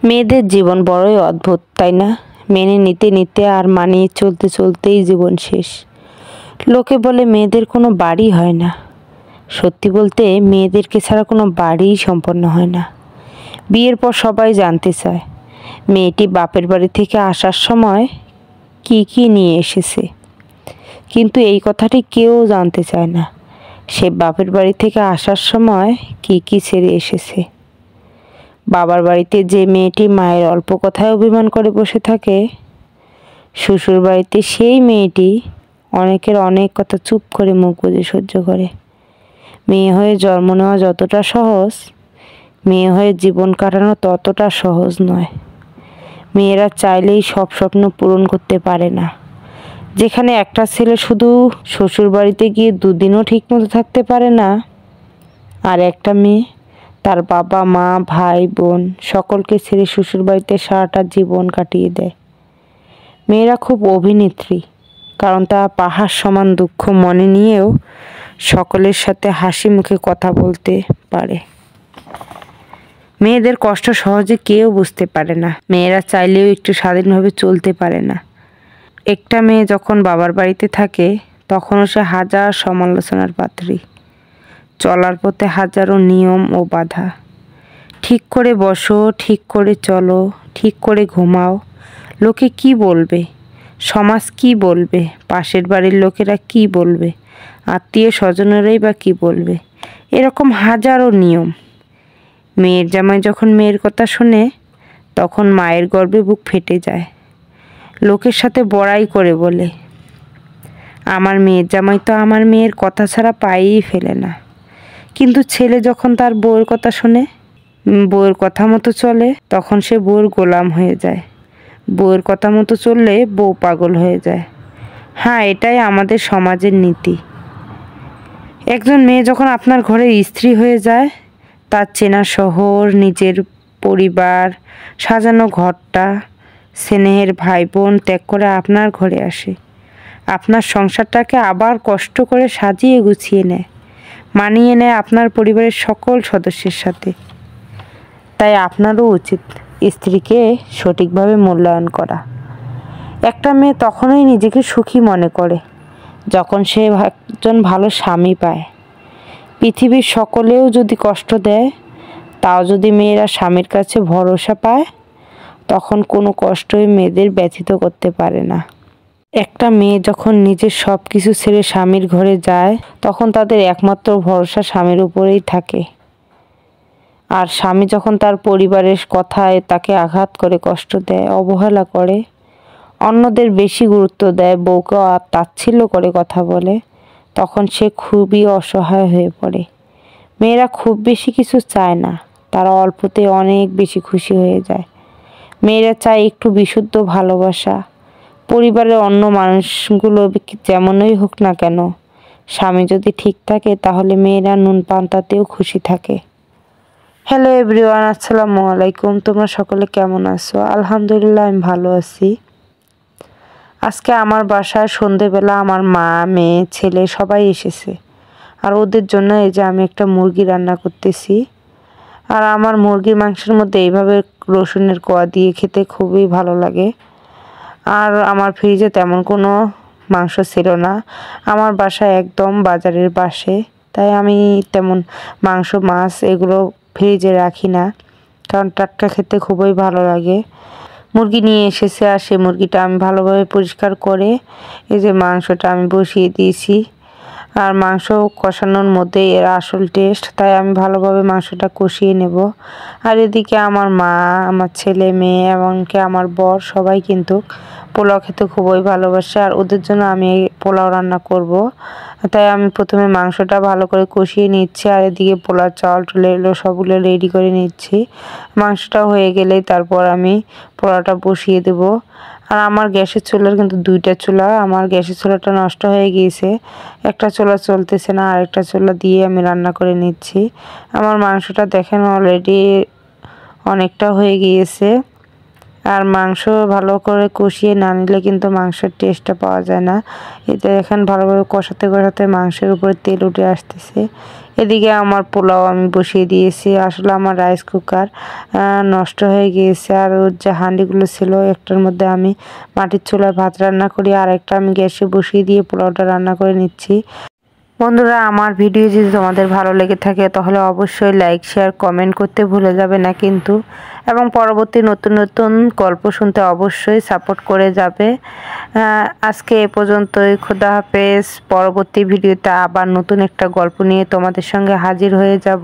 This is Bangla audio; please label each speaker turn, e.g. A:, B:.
A: মেয়েদের জীবন বড়ই অদ্ভুত, তাই না? মেনে নিতে নিতে আর মানিয়ে চলতে চলতেই জীবন শেষ। লোকে বলে মেয়েদের কোনো বাড়ি হয় না। সত্যি বলতে মেয়েদেরকে ছাড়া কোনো বাড়িই সম্পন্ন হয় না। বিয়ের পর সবাই জানতে চায় মেয়েটি বাপের বাড়ি থেকে আসার সময় কি কি নিয়ে এসেছে, কিন্তু এই কথাটি কেউ জানতে চায় না সে বাপের বাড়ি থেকে আসার সময় কি কি ছেড়ে এসেছে। বাবার বাড়িতে যে মেয়েটি মায়ের অল্প কথায় অভিমান করে বসে থাকে, শ্বশুর বাড়িতে সেই মেয়েটি অনেকের অনেক কথা চুপ করে মুখ বুজে সহ্য করে। মেয়ে হয়ে জন্ম নেওয়া যতটা সহজ, মেয়ে হয়ে জীবন কাটানো ততটা সহজ নয়। মেয়েরা চাইলেই সব স্বপ্ন পূরণ করতে পারে না। যেখানে একটা ছেলে শুধু শ্বশুর বাড়িতে গিয়ে দুদিনও ঠিকমতো থাকতে পারে না, আর একটা মেয়ে তার বাবা মা ভাই বোন সকলকে ছেড়ে শ্বশুর বাড়িতে সারাটা জীবন কাটিয়ে দেয়। মেয়েরা খুব অভিনেত্রী, কারণ তারা পাহাড় সমান দুঃখ মনে নিয়েও সকলের সাথে হাসি মুখে কথা বলতে পারে। মেয়েদের কষ্ট সহজে কেউ বুঝতে পারে না। মেয়েরা চাইলেও একটু স্বাধীনভাবে চলতে পারে না। একটা মেয়ে যখন বাবার বাড়িতে থাকে তখনও সে হাজার সমালোচনার পাত্রী। চলার পথে হাজারো নিয়ম ও বাধা। ঠিক করে বসো, ঠিক করে চলো, ঠিক করে ঘুমাও। লোকে কি বলবে? সমাজ কি বলবে? পাশের বাড়ির লোকেরা কি বলবে? আত্মীয় স্বজনেরাই বা কি বলবে? এরকম হাজারো নিয়ম। মেয়ের জামাই যখন মেয়ের কথা শোনে তখন মায়ের গর্বে বুক ফেটে যায়। লোকের সাথে বড়াই করে বলে, আমার মেয়ের জামাই তো আমার মেয়ের কথা ছাড়া পায়েই ফেলে না। কিন্তু ছেলে যখন তার বউয়ের কথা শোনে, বউয়ের কথা মতো চলে, তখন সে বউয়ের গোলাম হয়ে যায়। বউয়ের কথা মতো চললে বউ পাগল হয়ে যায়। হ্যাঁ, এটাই আমাদের সমাজের নীতি। একজন মেয়ে যখন আপনার ঘরের স্ত্রী হয়ে যায়, তার চেনা শহর, নিজের পরিবার, সাজানো ঘরটা, স্নেহের ভাই বোন ত্যাগ করে আপনার ঘরে আসে। আপনার সংসারটাকে আবার কষ্ট করে সাজিয়ে গুছিয়ে নেয়, মানিয়ে নেয় আপনার পরিবারের সকল সদস্যের সাথে। তাই আপনারও উচিত স্ত্রীকে সঠিকভাবে মূল্যায়ন করা। একটা মেয়ে তখনই নিজেকে সুখী মনে করে যখন সে একজন ভালো স্বামী পায়। পৃথিবীর সকলেও যদি কষ্ট দেয়, তাও যদি মেয়েরা স্বামীর কাছে ভরসা পায়, তখন কোনো কষ্টই মেয়েদের ব্যথিত করতে পারে না। একটা মেয়ে যখন নিজের সব কিছু ছেড়ে স্বামীর ঘরে যায়, তখন তাদের একমাত্র ভরসা স্বামীর উপরেই থাকে। আর স্বামী যখন তার পরিবারের কথায় তাকে আঘাত করে, কষ্ট দেয়, অবহেলা করে, অন্যদের বেশি গুরুত্ব দেয়, বউকে তাচ্ছিল্য করে কথা বলে, তখন সে খুবই অসহায় হয়ে পড়ে। মেয়েরা খুব বেশি কিছু চায় না, তারা অল্পতে অনেক বেশি খুশি হয়ে যায়। মেয়েরা চায় একটু বিশুদ্ধ ভালোবাসা। পরিবারের অন্য মানুষগুলো যেমনই হোক না কেন, স্বামী যদি ঠিক থাকে তাহলে মেয়েরা নুন পান্তাতেও খুশি থাকে। হ্যালো এভরিওয়ান, আসসালামু আলাইকুম। তোমরা সকলে কেমন আছো? আলহামদুলিল্লাহ, আমি ভালো আছি। আজকে আমার বাসায় সন্ধেবেলা আমার মা, মেয়ে, ছেলে সবাই এসেছে। আর ওদের জন্য এই যে আমি একটা মুরগি রান্না করতেছি। আর আমার মুরগির মাংসের মধ্যে এইভাবে রসুনের কোয়া দিয়ে খেতে খুবই ভালো লাগে। আর আমার ফ্রিজে তেমন কোনো মাংস ছিল না। আমার বাসায় একদম বাজারের পাশে, তাই আমি তেমন মাংস, মাছ এগুলো ফ্রিজে রাখি না, কারণ টাটকা খেতে খুবই ভালো লাগে। মুরগি নিয়ে এসেছে, আর সেই মুরগিটা আমি ভালোভাবে পরিষ্কার করে এই যে মাংসটা আমি বসিয়ে দিয়েছি। আর মাংস কষানোর মধ্যে এর আসল টেস্ট, তাই আমি ভালোভাবে মাংসটা কষিয়ে নেব। আর এদিকে আমার মা, আমার ছেলে মেয়ে, এমনকি আমার বর সবাই কিন্তু পোলাও খেতে খুবই ভালোবাসে। আর ওদের জন্য আমি পোলাও রান্না করব, তাই আমি প্রথমে মাংসটা ভালো করে কষিয়ে নিচ্ছি। আর এদিকে পোলাও চাল টুলে এলো সবগুলো রেডি করে নিচ্ছি। মাংসটা হয়ে গেলেই তারপর আমি পোলাওটা বসিয়ে দেব। আর আমার গ্যাসের চুলার কিন্তু দুইটা চুলা, আমার গ্যাসের চুলাটা নষ্ট হয়ে গিয়েছে, একটা চুলা চলতেছে না, আরেকটা চুলা দিয়ে আমি রান্না করে নিচ্ছি। আমার মাংসটা দেখেন অলরেডি অনেকটা হয়ে গিয়েছে। আর মাংস ভালো করে কষিয়ে না নিলে কিন্তু মাংসের টেস্টটা পাওয়া যায় না। এতে দেখেন ভালোভাবে কষাতে কষাতে মাংসের উপরে তেল উঠে আসতেছে। এদিকে আমার পোলাও আমি বসিয়ে দিয়েছি। আসলে আমার রাইস কুকার নষ্ট হয়ে গিয়েছে, আর ওর যে হাঁডিগুলো ছিল একটার মধ্যে আমি মাটির চুলায় ভাত রান্না করি, আর একটা আমি গ্যাসে বসিয়ে দিয়ে পোলাওটা রান্না করে নিচ্ছি। বন্ধুরা, আমার ভিডিও যদি তোমাদের ভালো লেগে থাকে তাহলে অবশ্যই লাইক শেয়ার কমেন্ট করতে ভুলে যাবে না কিন্তু, এবং পরবর্তী নতুন নতুন গল্প শুনতে অবশ্যই সাপোর্ট করে যাবে। আজকে এ পর্যন্তই। খোদা হাফেজ। পরবর্তী ভিডিওতে আবার নতুন একটা গল্প নিয়ে তোমাদের সঙ্গে হাজির হয়ে যাব।